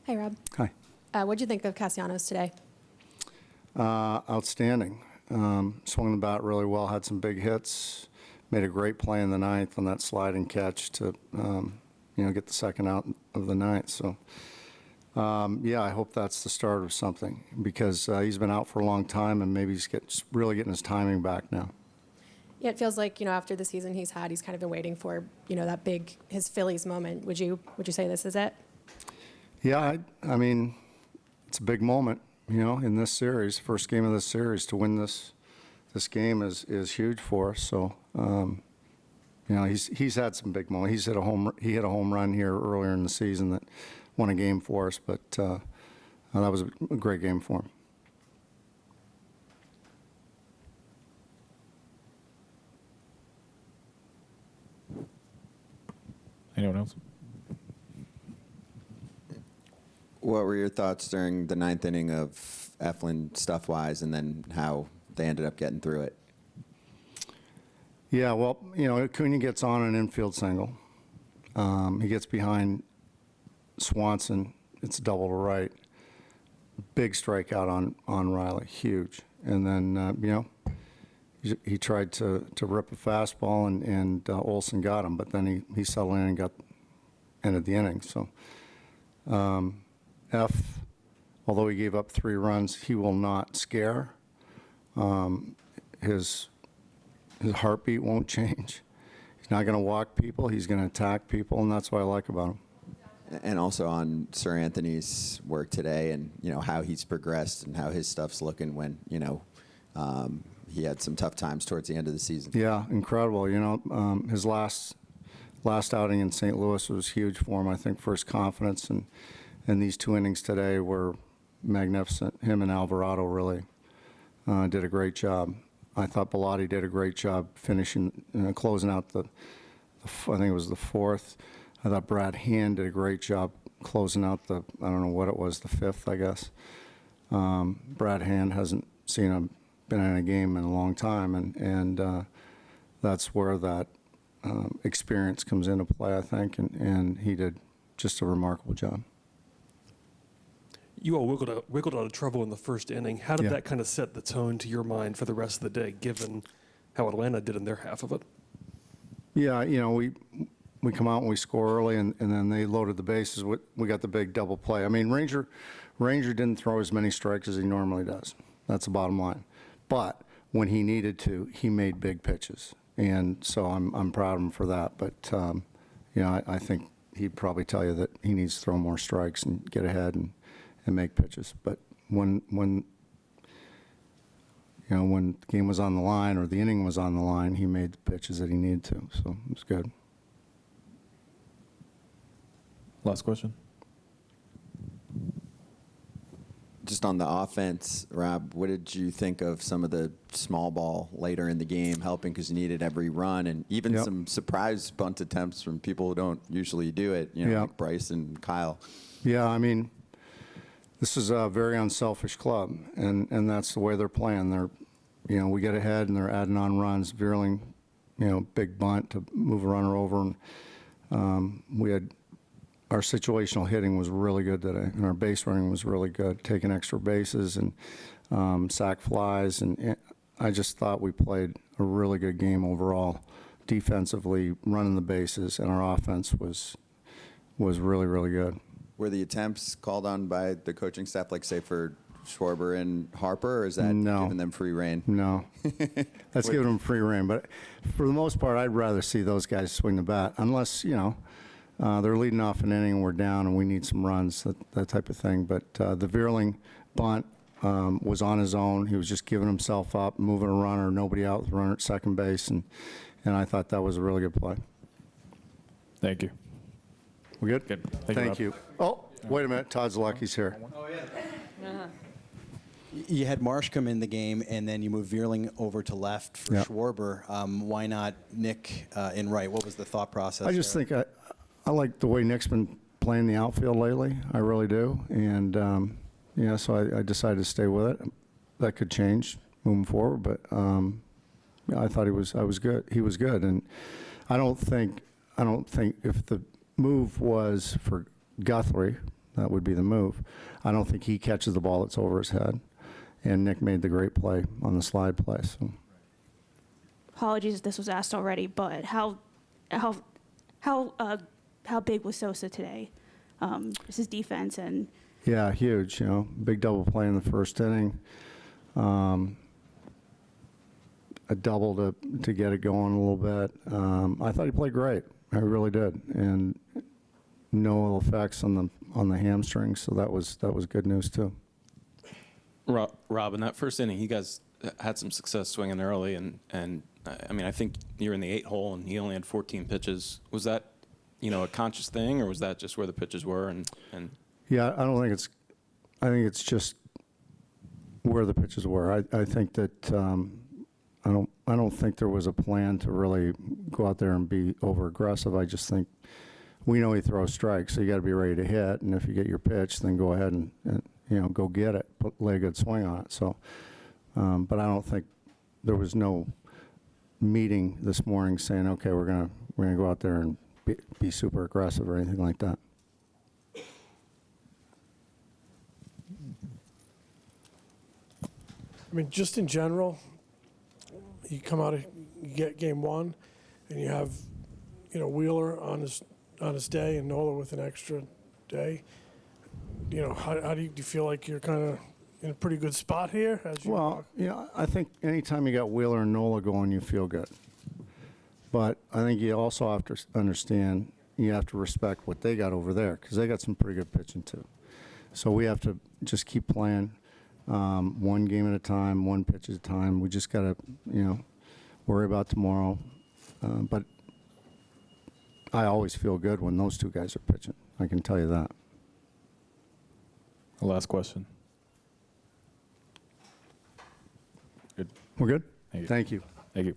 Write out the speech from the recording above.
Hey, Rob. Hi. What'd you think of Castellanos today? Outstanding. Swung the bat really well, had some big hits, made a great play in the ninth on that sliding catch to, get the second out of the ninth. So, yeah, I hope that's the start of something because he's been out for a long time and maybe he's really getting his timing back now. Yeah, it feels like, after the season he's had, he's kind of been waiting for, that his Phillies moment. Would you say this is it? Yeah, I mean, it's a big moment, in this series, first game of this series. To win this game is huge for us. So, he's had some big moments. He hit a home run here earlier in the season that won a game for us, but that was a great game for him. Anyone else? What were your thoughts during the ninth inning of Eflin stuff-wise, and then how they ended up getting through it? Yeah, well, Acuna gets on an infield single. He gets behind Swanson. It's double to right. Big strikeout on Riley, huge. And then, he tried to rip a fastball, and Olsen got him, but then he settled in and ended the inning. So although he gave up 3 runs, he will not scare. His heartbeat won't change. He's not going to walk people. He's going to attack people, and that's what I like about him. And also on Sir Anthony's work today, and how he's progressed and how his stuff's looking when he had some tough times towards the end of the season. Yeah, incredible. His last outing in St. Louis was huge for him. I think for his confidence, and these 2 innings today were magnificent. Him and Alvarado really did a great job. I thought Bellotti did a great job finishing, closing out I think it was the 4th. I thought Brad Hand did a great job closing out I don't know what it was, the 5th, I guess. Brad Hand hasn't been in a game in a long time, and that's where that experience comes into play, I think, and he did just a remarkable job. You all wiggled out of trouble in the first inning. How did Yeah. that kind of set the tone to your mind for the rest of the day, given how Atlanta did in their half of it? Yeah, we come out and we score early, and then they loaded the bases. We got the big double play. I mean, Ranger didn't throw as many strikes as he normally does. That's the bottom line. But when he needed to, he made big pitches, and so I'm proud of him for that. But I think he'd probably tell you that he needs to throw more strikes and get ahead and make pitches. But when the game was on the line or the inning was on the line, he made the pitches that he needed to. So it was good. Last question. Just on the offense, Rob, what did you think of some of the small ball later in the game helping because you needed every run, and even some surprise bunt attempts from people who don't usually do it, like Bryce and Kyle? Yeah, I mean, this is a very unselfish club, and that's the way they're playing. We get ahead and they're adding on runs. Veerling, big bunt to move a runner over, and our situational hitting was really good today, and our base running was really good, taking extra bases and sac flies, and I just thought we played a really good game overall, defensively, running the bases, and our offense was really, really good. Were the attempts called on by the coaching staff, like say for Schwarber and Harper, or is that giving them free rein? No, that's giving them free rein. But for the most part, I'd rather see those guys swing the bat, unless they're leading off an inning and we're down and we need some runs, that type of thing. But the Veerling bunt was on his own. He was just giving himself up, moving a runner, nobody out with the runner at second base, and I thought that was a really good play. Thank you. We good? Good. Thank you. Oh, wait a minute. Todd Zaleski's here. Oh, yeah. You had Marsh come in the game, and then you moved Veerling over to left for Schwarber. Why not Nick in right? What was the thought process? I just think I like the way Nick's been playing the outfield lately. I really do. And, so I decided to stay with it. That could change moving forward, but I thought he was good. He was good. And I don't think if the move was for Guthrie, that would be the move. I don't think he catches the ball that's over his head. And Nick made the great play on the slide play. So. Apologies if this was asked already, but how big was Sosa today? Just his defense and. Yeah, huge. You know, big double play in the first inning. A double to get it going a little bit. I thought he played great. I really did, and no ill effects on the hamstring. So that was good news too. Rob, in that first inning, you guys had some success swinging early, and I mean, I think you're in the 8 hole, and he only had 14 pitches. Was that, a conscious thing, or was that just where the pitches were? And Yeah, I don't think it's. I think it's just where the pitches were. I think that I don't think there was a plan to really go out there and be over aggressive. I just think we know he throws strikes, so you got to be ready to hit. And if you get your pitch, then go ahead and go get it, lay a good swing on it. So, but I don't think there was no meeting this morning saying, okay, we're gonna go out there and be super aggressive or anything like that. I mean, just in general, you come out, you get game one, and you have, Wheeler on his day and Nola with an extra day. How do you feel like you're kind of in a pretty good spot here? Well, I think anytime you got Wheeler and Nola going, you feel good. But I think you also have to understand, you have to respect what they got over there, because they got some pretty good pitching too. So we have to just keep playing one game at a time, one pitch at a time. We just got to, worry about tomorrow. But I always feel good when those two guys are pitching. I can tell you that. Last question. Good. We're good? Thank you. Thank you. Thank you.